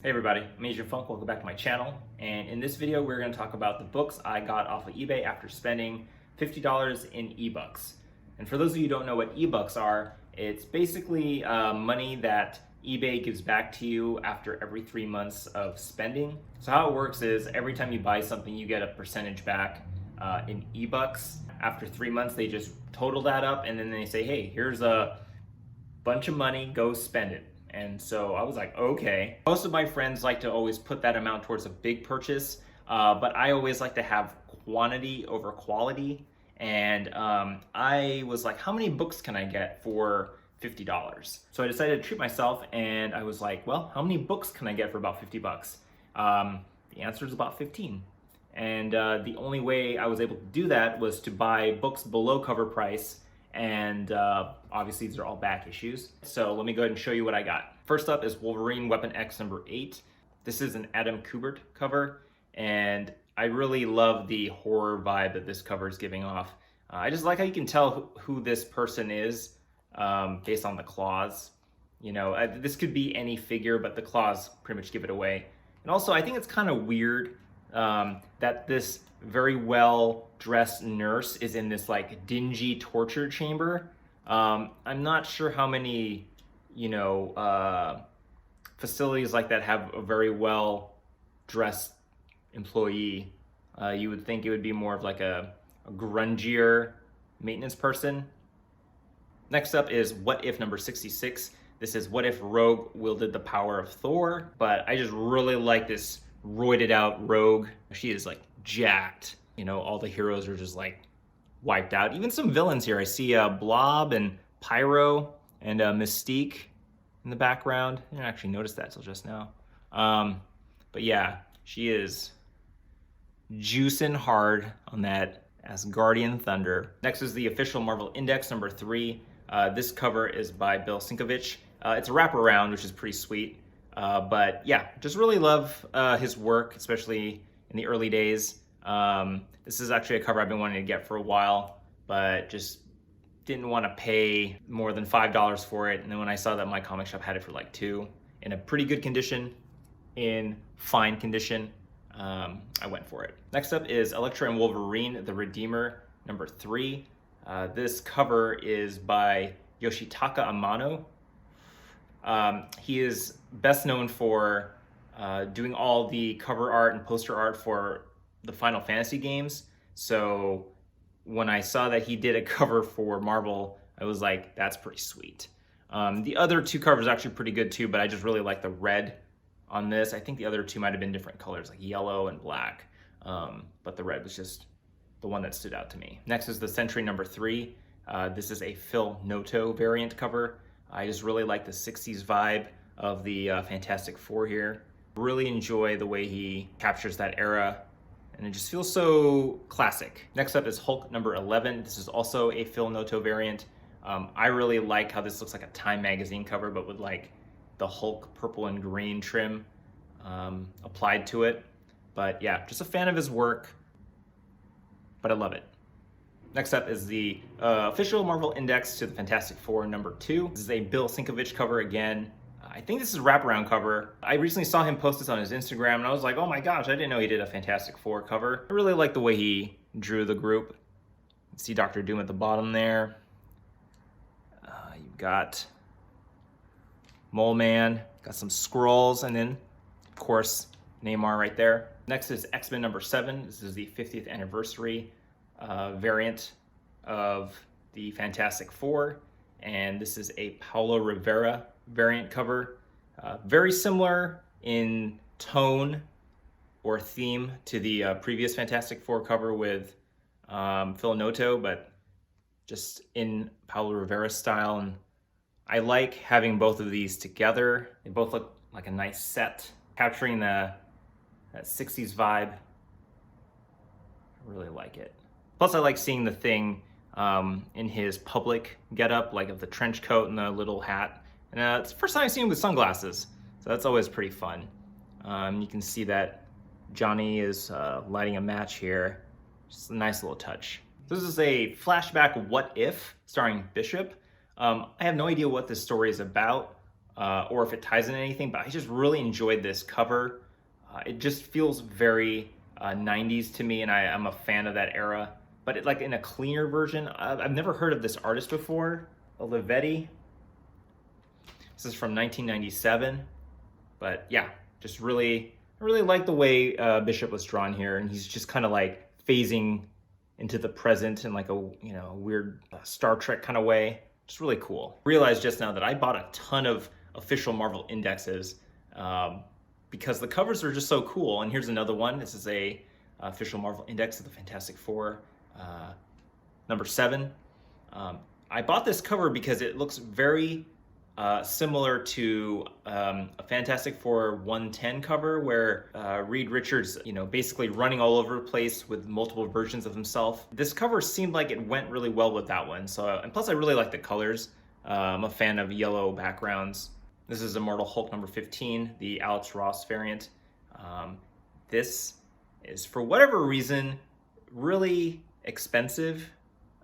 Hey everybody, I'm Asian Funk. Welcome back to my channel. And in this video, we're going to talk about the books I got off of eBay after spending $50 in eBucks. And for those of you who don't know what eBucks are, it's basically money that eBay gives back to you after every 3 months of spending. So how it works is every time you buy something, you get a percentage back in eBucks. After 3 months, they just total that up and then they say, hey, here's a bunch of money, go spend it. And so I was like, okay. Most of my friends like to always put that amount towards a big purchase, but I always like to have quantity over quality. And I was like, how many books can I get for $50? So I decided to treat myself and I was like, well, how many books can I get for about 50 bucks? The answer is about 15. And the only way I was able to do that was to buy books below cover price. And obviously these are all back issues. So let me go ahead and show you what I got. First up is Wolverine Weapon X number 8. This is an Adam Kubert cover, and I really love the horror vibe that this cover is giving off. I just like how you can tell who this person is based on the claws. You know, this could be any figure, but the claws pretty much give it away. And also, I think it's kind of weird that this very well dressed nurse is in this like dingy torture chamber. I'm not sure how many, facilities like that have a very well dressed employee. You would think it would be more of like a grungier maintenance person. Next up is What If number 66. This is what if Rogue wielded the power of Thor, but I just really like this roided out Rogue. She is like jacked. You know, all the heroes are just like wiped out. Even some villains here. I see Blob and Pyro and Mystique in the background. I didn't actually notice that till just now. But yeah, she is juicing hard on that Asgardian thunder. Next is the official Marvel Index number 3. This cover is by Bill Sienkiewicz. It's a wraparound, which is pretty sweet. But yeah, just really love his work, especially in the early days. This is actually a cover I've been wanting to get for a while, but just didn't want to pay more than $5 for it. And then when I saw that my comic shop had it for like $2 in a pretty good condition, in fine condition, I went for it. Next up is Elektra and Wolverine, The Redeemer, number 3. This cover is by Yoshitaka Amano. He is best known for doing all the cover art and poster art for the Final Fantasy games. So when I saw that he did a cover for Marvel, I was like, that's pretty sweet. The other 2 covers are actually pretty good too, but I just really like the red on this. I think the other 2 might have been different colors, like yellow and black. But the red was just the one that stood out to me. Next is the Sentry number 3. This is a Phil Noto variant cover. I just really like the 60s vibe of the Fantastic Four here. Really enjoy the way he captures that era, and it just feels so classic. Next up is Hulk number 11. This is also a Phil Noto variant. I really like how this looks like a Time magazine cover, but with like the Hulk purple and green trim applied to it. But yeah, just a fan of his work, but I love it. Next up is the official Marvel Index to the Fantastic Four number 2. This is a Bill Sienkiewicz cover again. I think this is a wraparound cover. I recently saw him post this on his Instagram and I was like, oh my gosh, I didn't know he did a Fantastic Four cover. I really like the way he drew the group. You can see Dr. Doom at the bottom there. You've got Mole Man, got some scrolls, and then of course Neymar right there. Next is X-Men number 7. This is the 50th anniversary variant of the Fantastic Four, and this is a Paulo Rivera variant cover. Very similar in tone or theme to the previous Fantastic Four cover with Phil Noto, but just in Paulo Rivera style. And I like having both of these together. They both look like a nice set, capturing that 60s vibe. I really like it. Plus, I like seeing the Thing in his public getup, like of the trench coat and the little hat. And it's the first time I've seen him with sunglasses, so that's always pretty fun. You can see that Johnny is lighting a match here. Just a nice little touch. This is a flashback What If starring Bishop. I have no idea what this story is about. or if it ties in anything, but I just really enjoyed this cover. It just feels very 90s to me, and I'm a fan of that era. But like in a cleaner version, I've never heard of this artist before, Olivetti. This is from 1997, but yeah, just I really like the way Bishop was drawn here, and he's just kind of like phasing into the present in like a weird Star Trek kind of way. Just really cool. Realized just now that I bought a ton of official Marvel indexes because the covers are just so cool. And here's another one. This is a official Marvel index of the Fantastic Four, number 7. I bought this cover because it looks very similar to a Fantastic Four 110 cover where Reed Richards, basically running all over the place with multiple versions of himself. This cover seemed like it went really well with that one. And plus I really like the colors. I'm a fan of yellow backgrounds. This is Immortal Hulk number 15, the Alex Ross variant. This is, for whatever reason, really expensive.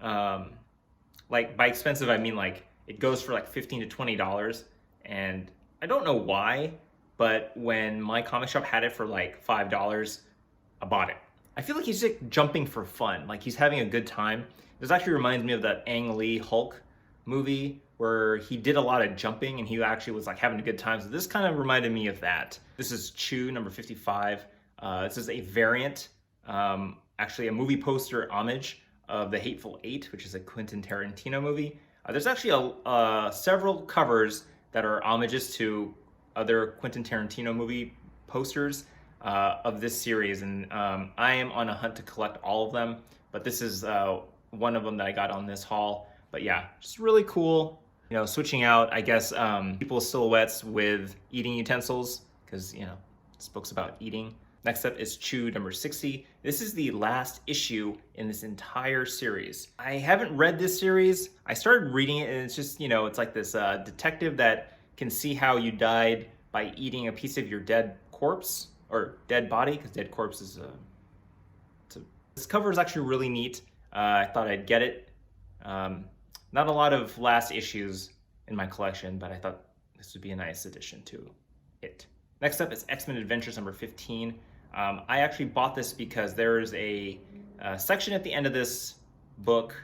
Like by expensive, I mean like it goes for like $15 to $20, and I don't know why, but when my comic shop had it for like $5, I bought it. I feel like he's like jumping for fun, like he's having a good time. This actually reminds me of that Ang Lee Hulk movie where he did a lot of jumping and he actually was like having a good time. So this kind of reminded me of that. This is Chew number 55. This is a variant, actually a movie poster homage of The Hateful Eight, which is a Quentin Tarantino movie. There's actually several covers that are homages to other Quentin Tarantino movie posters of this series, and I am on a hunt to collect all of them, but this is one of them that I got on this haul. But yeah, just really cool. Switching out, I guess, people's silhouettes with eating utensils, because, this book's about eating. Next up is Chew number 60. This is the last issue in this entire series. I haven't read this series. I started reading it and it's just, it's like this detective that can see how you died by eating a piece of your dead corpse, or dead body, because dead corpse is this cover is actually really neat. I thought I'd get it. Not a lot of last issues in my collection, but I thought this would be a nice addition to it. Next up is X-Men Adventures number 15. I actually bought this because there is a section at the end of this book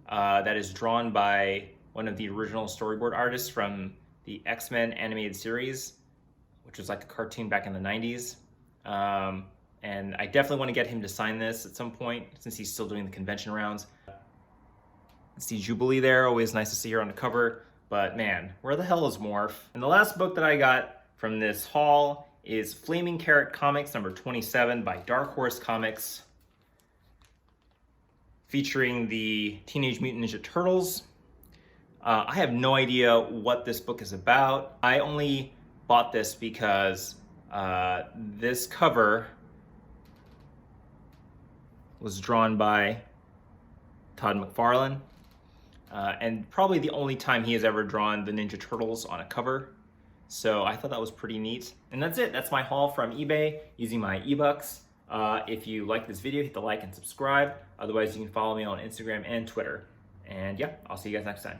that is drawn by one of the original storyboard artists from the X-Men animated series, which was like a cartoon back in the 90s. And I definitely want to get him to sign this at some point, since he's still doing the convention rounds. See Jubilee there, always nice to see her on the cover. But man, where the hell is Morph? And the last book that I got from this haul is Flaming Carrot Comics number 27 by Dark Horse Comics, featuring the Teenage Mutant Ninja Turtles. I have no idea what this book is about. I only bought this because this cover was drawn by Todd McFarlane, and probably the only time he has ever drawn the Ninja Turtles on a cover. So I thought that was pretty neat. And that's it. That's my haul from eBay using my eBucks. If you like this video, hit the like and subscribe. Otherwise, you can follow me on Instagram and Twitter. And yeah, I'll see you guys next time.